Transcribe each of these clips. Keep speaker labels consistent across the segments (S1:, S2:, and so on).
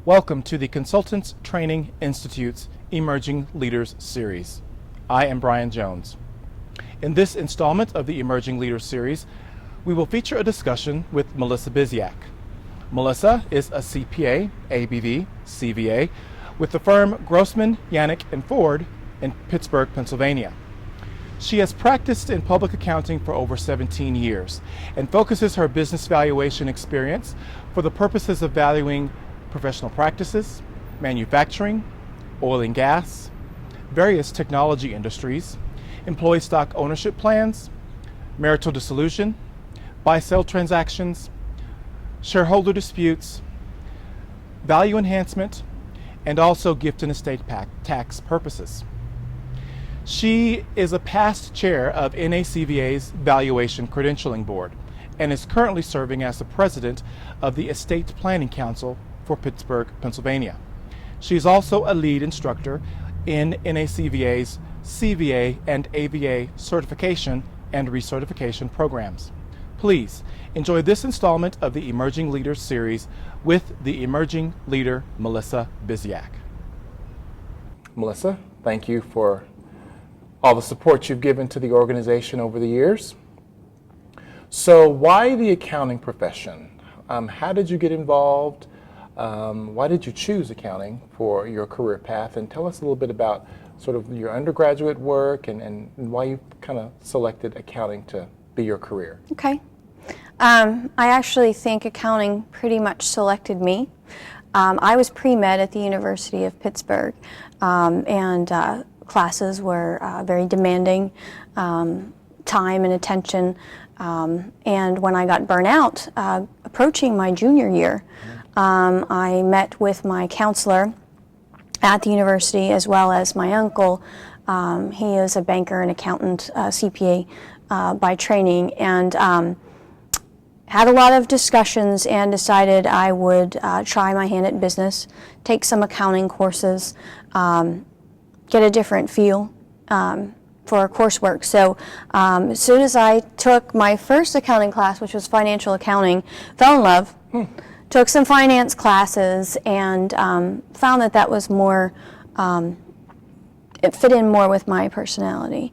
S1: Welcome to the Consultants Training Institute's Emerging Leaders Series. I am Brian Jones. In this installment of the Emerging Leaders Series, we will feature a discussion with Melissa Bizyak. Melissa is a CPA, ABV, CVA, with the firm Grossman, Yannick & Ford in Pittsburgh, Pennsylvania. She has practiced in public accounting for over 17 years and focuses her business valuation experience for the purposes of valuing professional practices, manufacturing, oil and gas, various technology industries, employee stock ownership plans, marital dissolution, buy-sell transactions, shareholder disputes, value enhancement, and also gift and estate tax purposes. She is a past chair of NACVA's Valuation Credentialing Board and is currently serving as the president of the Estate Planning Council for Pittsburgh, Pennsylvania. She is also a lead instructor in NACVA's CVA and AVA certification and recertification programs. Please enjoy this installment of the Emerging Leaders series with the emerging leader, Melissa Bizyak. Melissa, thank you for all the support you've given to the organization over the years. So why the accounting profession? How did you get involved? Why did you choose accounting for your career path? And tell us a little bit about sort of your undergraduate work and why you kind of selected accounting to be your career.
S2: Okay. I actually think accounting pretty much selected me. I was pre-med at the University of Pittsburgh, and classes were very demanding, time and attention. And when I got burnt out, approaching my junior year, I met with my counselor at the university as well as my uncle. He is a banker and accountant, CPA by training, and had a lot of discussions and decided I would try my hand at business, take some accounting courses, get a different feel for coursework. So as soon as I took my first accounting class, which was financial accounting, fell in love. Took some finance classes and found that was more, it fit in more with my personality.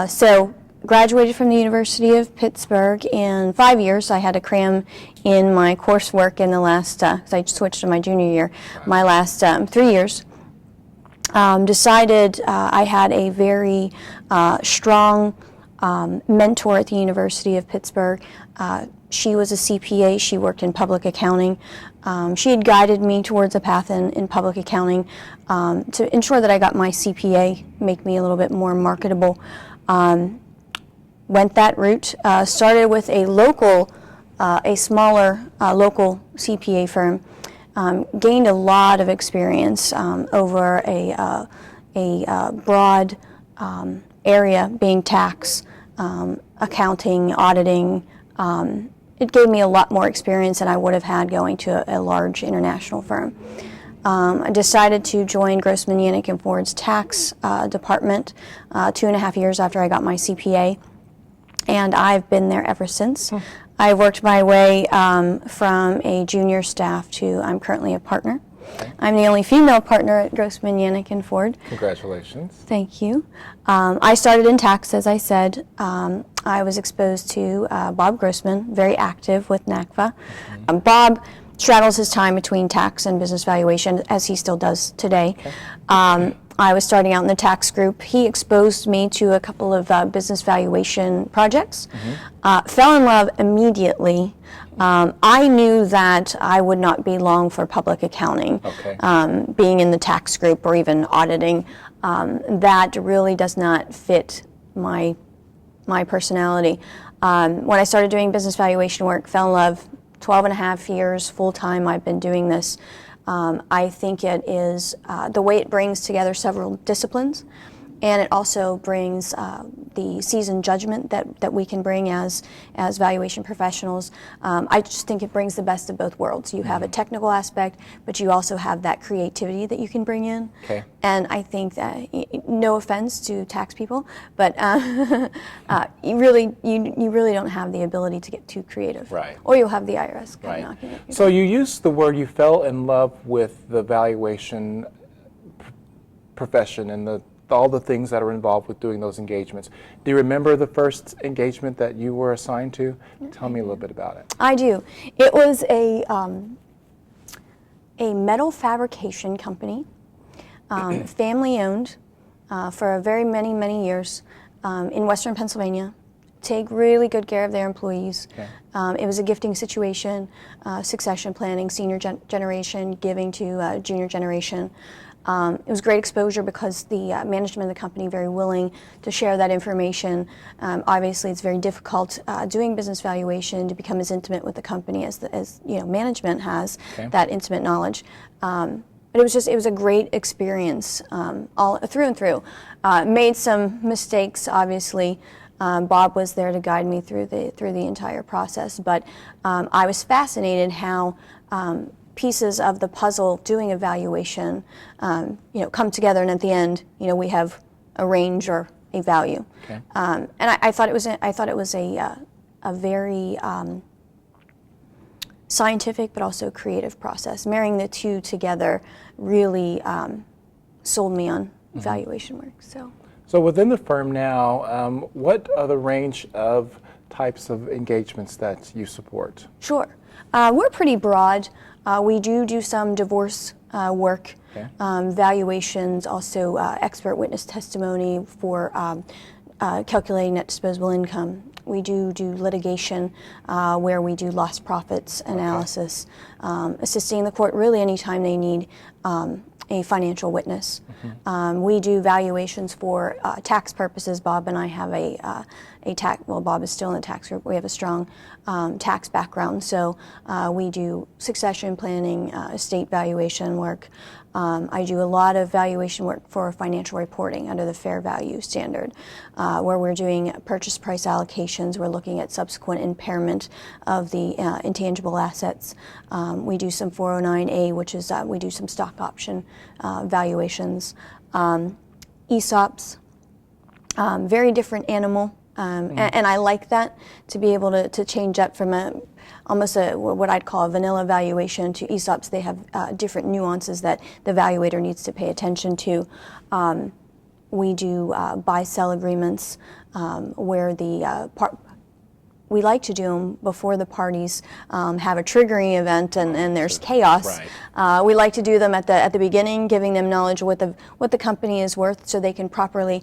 S2: So graduated from the University of Pittsburgh in 5 years. I had to cram in my coursework in the last, because I switched to my junior year, my last 3 years. Decided I had a very strong mentor at the University of Pittsburgh. She was a CPA. She worked in public accounting. She had guided me towards a path in public accounting to ensure that I got my CPA, make me a little bit more marketable. Went that route. Started with a smaller local CPA firm. Gained a lot of experience over a broad area, being tax, accounting, auditing. It gave me a lot more experience than I would have had going to a large international firm. I decided to join Grossman, Yannick & Ford's tax department 2.5 years after I got my CPA, and I've been there ever since. I worked my way from a junior staff to I'm currently a partner. Okay. I'm the only female partner at Grossman, Yannick & Ford.
S1: Congratulations.
S2: Thank you. I started in tax, as I said. I was exposed to Bob Grossman, very active with NACVA. Bob straddles his time between tax and business valuation, as he still does today. Okay. I was starting out in the tax group. He exposed me to a couple of business valuation projects. Fell in love immediately. I knew that I would not be long for public accounting. Okay. Being in the tax group or even auditing, that really does not fit my personality. When I started doing business valuation work, fell in love. 12.5 years full-time I've been doing this. I think it is the way it brings together several disciplines and it also brings the seasoned judgment that we can bring as valuation professionals. I just think it brings the best of both worlds. You have a technical aspect, but you also have that creativity that you can bring in.
S1: Okay.
S2: And I think that, no offense to tax people, but you really don't have the ability to get too creative.
S1: Right.
S2: Or you'll have the IRS kind
S1: Right.
S2: of knocking at you.
S1: So you used the word you fell in love with the valuation profession and all the things that are involved with doing those engagements. Do you remember the first engagement that you were assigned to? Tell me a little bit about it.
S2: I do. It was a metal fabrication company, family owned for a very many years in Western Pennsylvania. Take really good care of their employees.
S1: Okay.
S2: It was a gifting situation, succession planning, senior generation giving to junior generation. It was great exposure because the management of the company very willing to share that information. Obviously, it's very difficult doing business valuation to become as intimate with the company as management has.
S1: Okay.
S2: That intimate knowledge. But it was a great experience all through and through. Made some mistakes, obviously. Bob was there to guide me through the entire process, but I was fascinated how pieces of the puzzle doing evaluation come together, and at the end we have a range or a value.
S1: Okay.
S2: And I thought it was a very scientific but also creative process. Marrying the two together really sold me on valuation work.
S1: So within the firm now, what are the range of types of engagements that you support?
S2: Sure. We're pretty broad. We do some divorce work,
S1: Okay.
S2: Valuations, also expert witness testimony for calculating net disposable income. We do litigation where we do lost profits analysis, assisting the court really anytime they need a financial witness. We do valuations for tax purposes. Bob and I have a tax, well, Bob is still in the tax group. We have a strong tax background, so we do succession planning, estate valuation work. I do a lot of valuation work for financial reporting under the fair value standard, where we're doing purchase price allocations. We're looking at subsequent impairment of the intangible assets. We do some 409A, which is we do some stock option valuations. ESOPs, very different animal. And I like that, to be able to change up from almost what I'd call a vanilla valuation to ESOPs. They have different nuances that the evaluator needs to pay attention to. We do buy-sell agreements where we like to do them before the parties have a triggering event and there's chaos.
S1: Right.
S2: We like to do them at the beginning, giving them knowledge of what the company is worth, so they can properly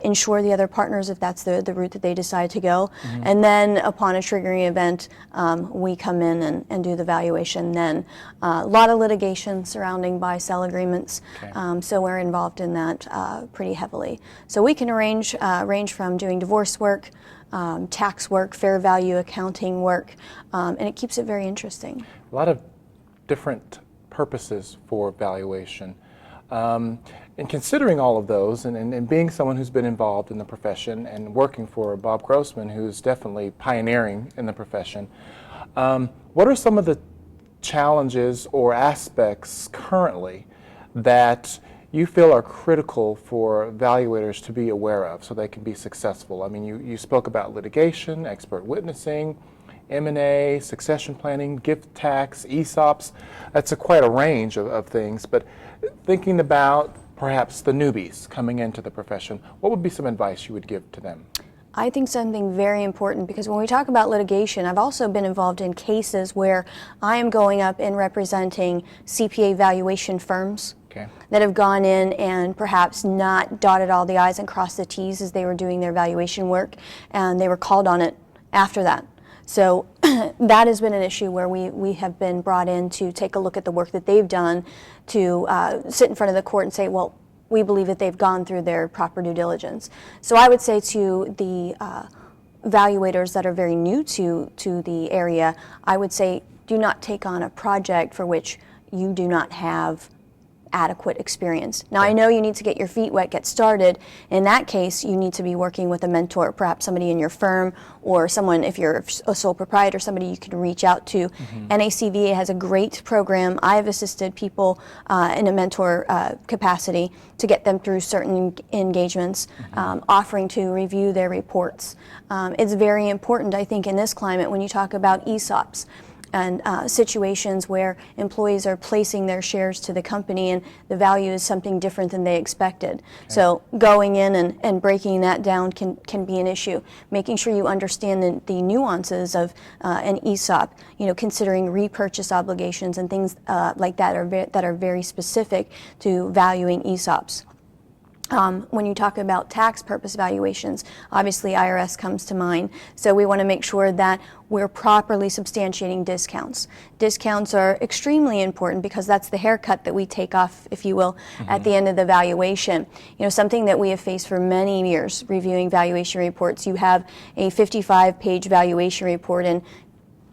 S2: insure the other partners if that's the route that they decide to go. And then upon a triggering event, we come in and do the valuation then. A lot of litigation surrounding buy-sell agreements,
S1: Okay.
S2: so we're involved in that pretty heavily. So we can range from doing divorce work, tax work, fair value accounting work, and it keeps it very interesting.
S1: A lot of different purposes for valuation. And considering all of those, and being someone who's been involved in the profession and working for Bob Grossman, who's definitely pioneering in the profession, what are some of the challenges or aspects currently that you feel are critical for evaluators to be aware of so they can be successful? I mean, you spoke about litigation, expert witnessing, M&A, succession planning, gift tax, ESOPs. That's quite a range of things, but thinking about perhaps the newbies coming into the profession, what would be some advice you would give to them?
S2: I think something very important, because when we talk about litigation, I've also been involved in cases where I am going up and representing CPA valuation firms.
S1: Okay.
S2: That have gone in and perhaps not dotted all the I's and crossed the T's as they were doing their valuation work, and they were called on it after that. So that has been an issue where we have been brought in to take a look at the work that they've done, to sit in front of the court and say, well, we believe that they've gone through their proper due diligence. So I would say to the evaluators that are very new to the area, I would say do not take on a project for which you do not have adequate experience. Now, I know you need to get your feet wet, get started. In that case, you need to be working with a mentor, perhaps somebody in your firm or someone, if you're a sole proprietor, somebody you can reach out to. NACVA has a great program. I've assisted people in a mentor capacity to get them through certain engagements, offering to review their reports. It's very important, I think, in this climate when you talk about ESOPs and situations where employees are placing their shares to the company and the value is something different than they expected. So going in and breaking that down can be an issue. Making sure you understand the nuances of an ESOP, considering repurchase obligations and things like that that are very specific to valuing ESOPs. When you talk about tax purpose valuations, obviously IRS comes to mind. So we want to make sure that we're properly substantiating discounts. Discounts are extremely important because that's the haircut that we take off, if you will, at the end of the valuation. Something that we have faced for many years reviewing valuation reports. You have a 55-page valuation report and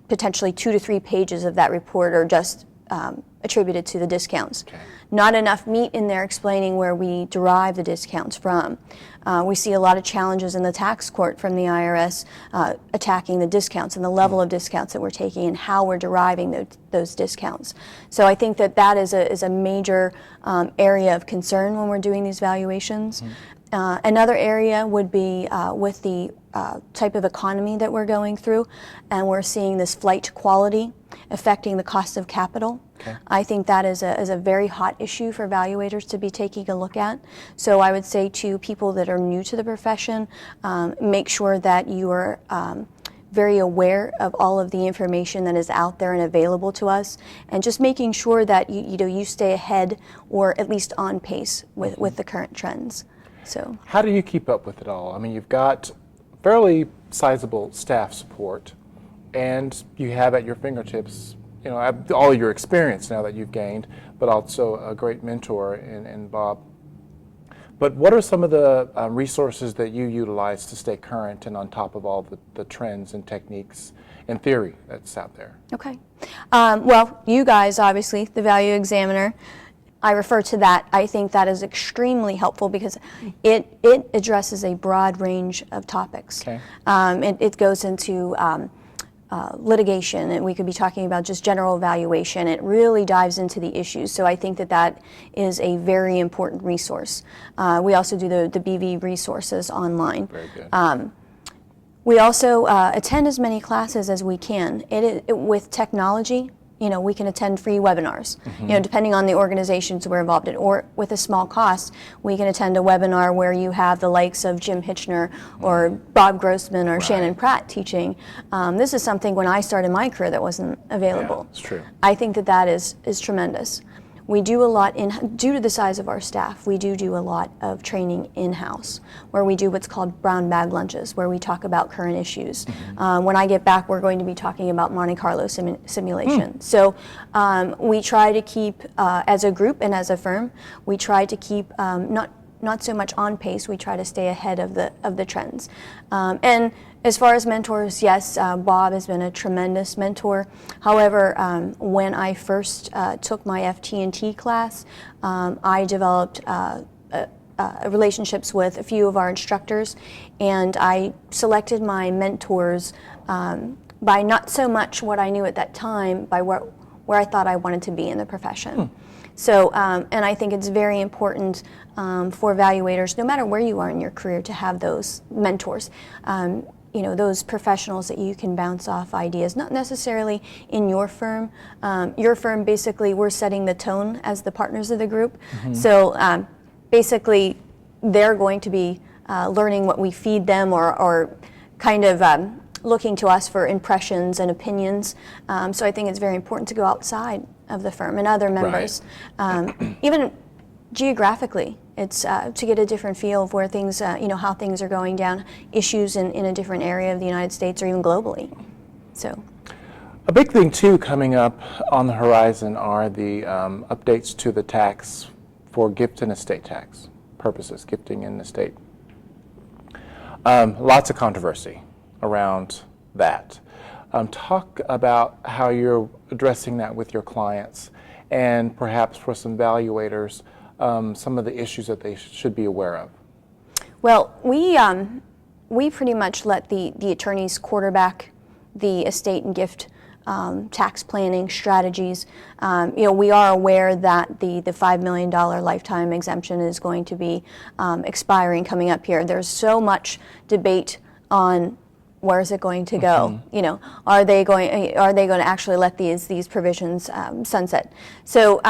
S2: potentially 2 to 3 pages of that report are just attributed to the discounts. Not enough meat in there explaining where we derive the discounts from. We see a lot of challenges in the tax court from the IRS attacking the discounts and the level of discounts that we're taking and how we're deriving those discounts. So I think that is a major area of concern when we're doing these valuations. Another area would be with the type of economy that we're going through, and we're seeing this flight to quality affecting the cost of capital. I think that is a very hot issue for evaluators to be taking a look at. So I would say to people that are new to the profession, make sure that you are very aware of all of the information that is out there and available to us, and just making sure that you stay ahead or at least on pace with the current trends. So
S1: how do you keep up with it all? I mean, you've got fairly sizable staff support, and you have at your fingertips, all your experience now that you've gained, but also a great mentor in Bob. But what are some of the resources that you utilize to stay current and on top of all the trends and techniques and theory that's out there?
S2: Okay. Well, you guys, obviously, the Value Examiner, I refer to that. I think that is extremely helpful because it addresses a broad range of topics. It goes into litigation, and we could be talking about just general evaluation. It really dives into the issues. So I think that is a very important resource. We also do the BV resources online.
S1: Very good.
S2: We also attend as many classes as we can. With technology, we can attend free webinars, depending on the organizations we're involved in, or with a small cost, we can attend a webinar where you have the likes of Jim Hitchner or Bob Grossman or Shannon Pratt teaching. This is something when I started my career that wasn't available.
S1: Yeah, it's true.
S2: I think that is tremendous. We do a lot due to the size of our staff, we do a lot of training in-house, where we do what's called brown bag lunches, where we talk about current issues. When I get back, we're going to be talking about Monte Carlo simulation. So we try to keep, as a group and as a firm, we try to keep not so much on pace, we try to stay ahead of the trends. And as far as mentors, yes, Bob has been a tremendous mentor. However, when I first took my FT&T class, I developed relationships with a few of our instructors, and I selected my mentors by not so much what I knew at that time, by where I thought I wanted to be in the profession. So, and I think it's very important for evaluators, no matter where you are in your career, to have those mentors. Those professionals that you can bounce off ideas, not necessarily in your firm. Your firm, basically, we're setting the tone as the partners of the group. So basically, they're going to be learning what we feed them, or kind of looking to us for impressions and opinions. So I think it's very important to go outside of the firm and other members. Even geographically, it's to get a different feel of where things, how things are going down, issues in a different area of the United States or even globally. So,
S1: a big thing too coming up on the horizon are the updates to the tax for gift and estate tax purposes, gifting and estate. Lots of controversy around that. Talk about how you're addressing that with your clients and perhaps for some evaluators, some of the issues that they should be aware of?
S2: Well, we pretty much let the attorneys quarterback the estate and gift tax planning strategies. We are aware that the $5 million lifetime exemption is going to be expiring coming up here. There's so much debate on where is it going to go. Are they going to actually let these provisions sunset? So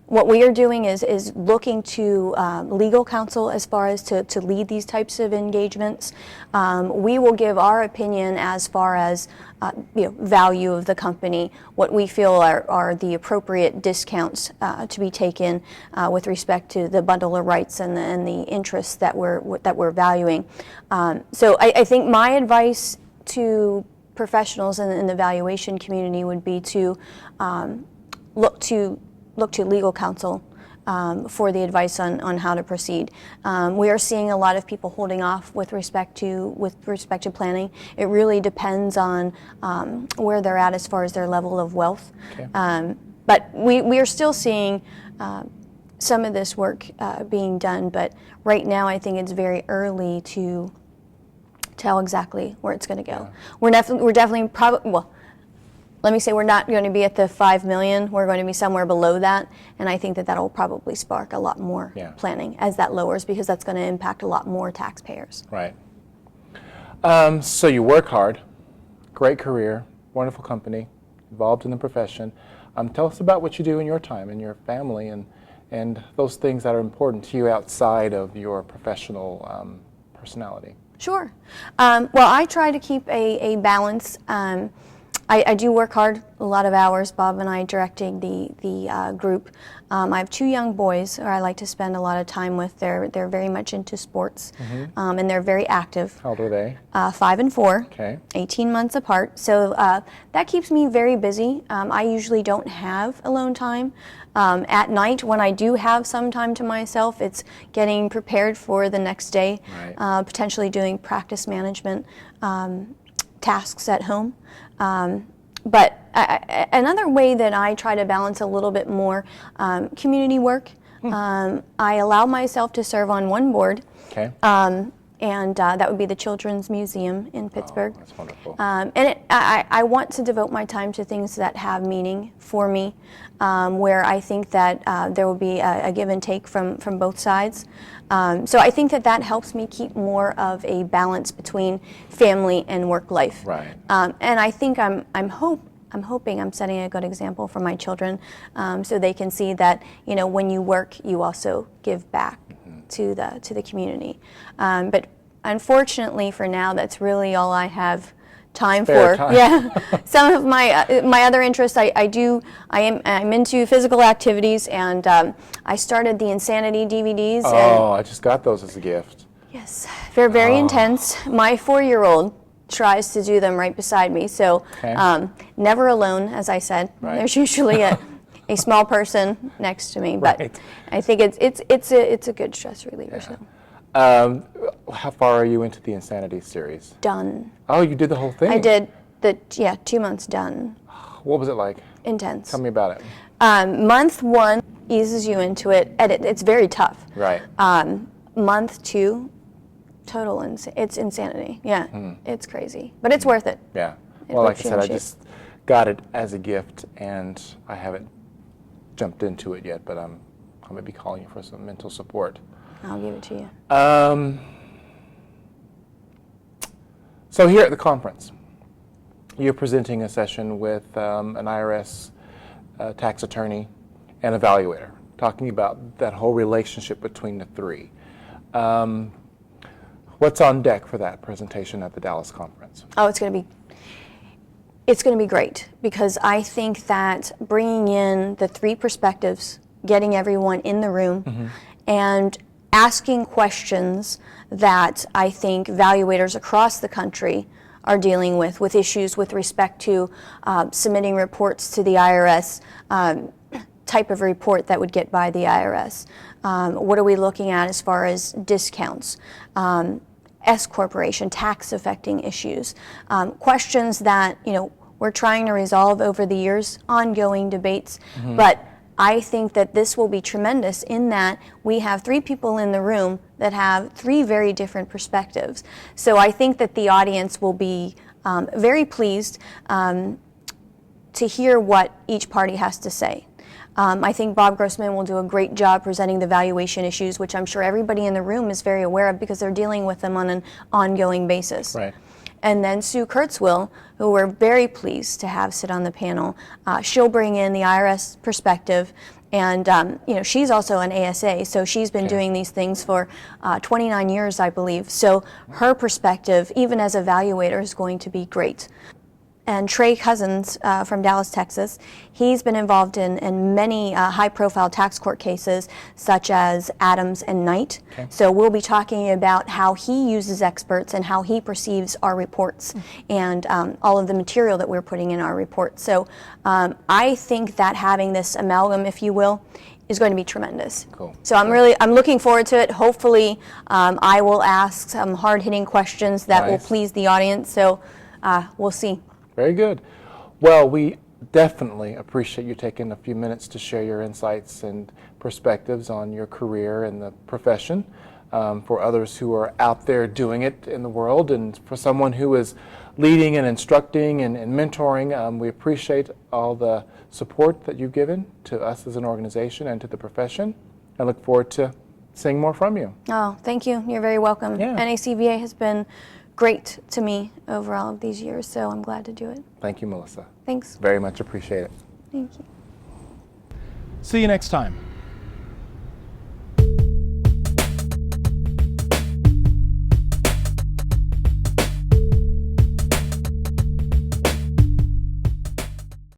S2: what we are doing is looking to legal counsel as far as to lead these types of engagements. We will give our opinion as far as value of the company, what we feel are the appropriate discounts to be taken with respect to the bundle of rights and the interests that we're valuing. So I think my advice to professionals in the valuation community would be to look to legal counsel for the advice on how to proceed. We are seeing a lot of people holding off with respect to planning. It really depends on where they're at as far as their level of wealth. Okay. But we are still seeing some of this work being done, but right now I think it's very early to tell exactly where it's going to go. Yeah. We're definitely probably, well, let me say we're not going to be at the 5 million. We're going to be somewhere below that, and I think that will probably spark a lot more planning as that lowers, because that's going to impact a lot more taxpayers.
S1: Right. So you work hard, great career, wonderful company, involved in the profession. Tell us about what you do in your time and your family and those things that are important to you outside of your professional personality.
S2: Sure. Well, I try to keep a balance. I do work hard, a lot of hours. Bob and I directing the group. I have 2 young boys who I like to spend a lot of time with. They're very much into sports, and they're very active.
S1: How old are they?
S2: 5 and 4,
S1: okay.
S2: 18 months apart. So that keeps me very busy. I usually don't have alone time. At night, when I do have some time to myself, it's getting prepared for the next day, right. Potentially doing practice management tasks at home. But another way that I try to balance a little bit more, community work. I allow myself to serve on one board. Okay. And that would be the Children's Museum in Pittsburgh.
S1: Oh, that's wonderful.
S2: And I want to devote my time to things that have meaning for me, where I think that there will be a give and take from both sides. So I think that helps me keep more of a balance between family and work life. Right. And I think I'm hoping I'm setting a good example for my children, so they can see that when you work, you also give back to the community. But unfortunately, for now, that's really all I have time for. Yeah. Some of my other interests, I'm into physical activities, and I started the Insanity DVDs.
S1: Oh, I just got those as a gift.
S2: Yes, they're very intense. My 4-year-old tries to do them right beside me, so never alone, as I said. Right. There's usually a small person next to me, but right. I think it's a good stress reliever.
S1: Yeah. How far are you into the Insanity series?
S2: Done.
S1: Oh, you did the whole thing?
S2: I did 2 months done.
S1: What was it like?
S2: Intense.
S1: Tell me about it.
S2: Month 1 eases you into it, and it's very tough.
S1: Right.
S2: Month 2, it's insanity. Yeah, it's crazy, but it's worth it.
S1: Yeah. Well, like I said, I just got it as a gift, and I haven't jumped into it yet, but I'm going to be calling you for some mental support.
S2: I'll give it to you.
S1: So here at the conference, you're presenting a session with an IRS tax attorney and evaluator, talking about that whole relationship between the three. What's on deck for that presentation at the Dallas conference? Oh,
S2: it's going to be great, because I think that bringing in the 3 perspectives, getting everyone in the room, and asking questions that I think evaluators across the country are dealing with issues with respect to submitting reports to the IRS, type of report that would get by the IRS. What are we looking at as far as discounts? S corporation, tax affecting issues, questions that we're trying to resolve over the years, ongoing debates, but I think that this will be tremendous in that we have 3 people in the room that have 3 very different perspectives. So I think that the audience will be very pleased to hear what each party has to say. I think Bob Grossman will do a great job presenting the valuation issues, which I'm sure everybody in the room is very aware of because they're dealing with them on an ongoing basis.
S1: Right.
S2: And then Sue Kurtzwill, who we're very pleased to have sit on the panel, she'll bring in the IRS perspective. And she's also an ASA, so she's been doing these things for 29 years, I believe. So her perspective, even as evaluator, is going to be great. And Trey Cousins from Dallas, Texas, he's been involved in many high-profile tax court cases, such as Adams and Knight. Okay. So we'll be talking about how he uses experts and how he perceives our reports and all of the material that we're putting in our reports. So I think that having this amalgam, if you will, is going to be tremendous.
S1: Cool.
S2: So I'm looking forward to it. Hopefully I will ask some hard-hitting questions that will please the audience. So we'll see.
S1: Very good. Well, we definitely appreciate you taking a few minutes to share your insights and perspectives on your career and the profession for others who are out there doing it in the world, and for someone who is leading and instructing and mentoring. We appreciate all the support that you've given to us as an organization and to the profession. I look forward to seeing more from you.
S2: Oh, thank you. You're very welcome.
S1: Yeah.
S2: NACVA has been great to me over all of these years, so I'm glad to do it.
S1: Thank you, Melissa.
S2: Thanks.
S1: Very much appreciate it.
S2: Thank you.
S1: See you next time.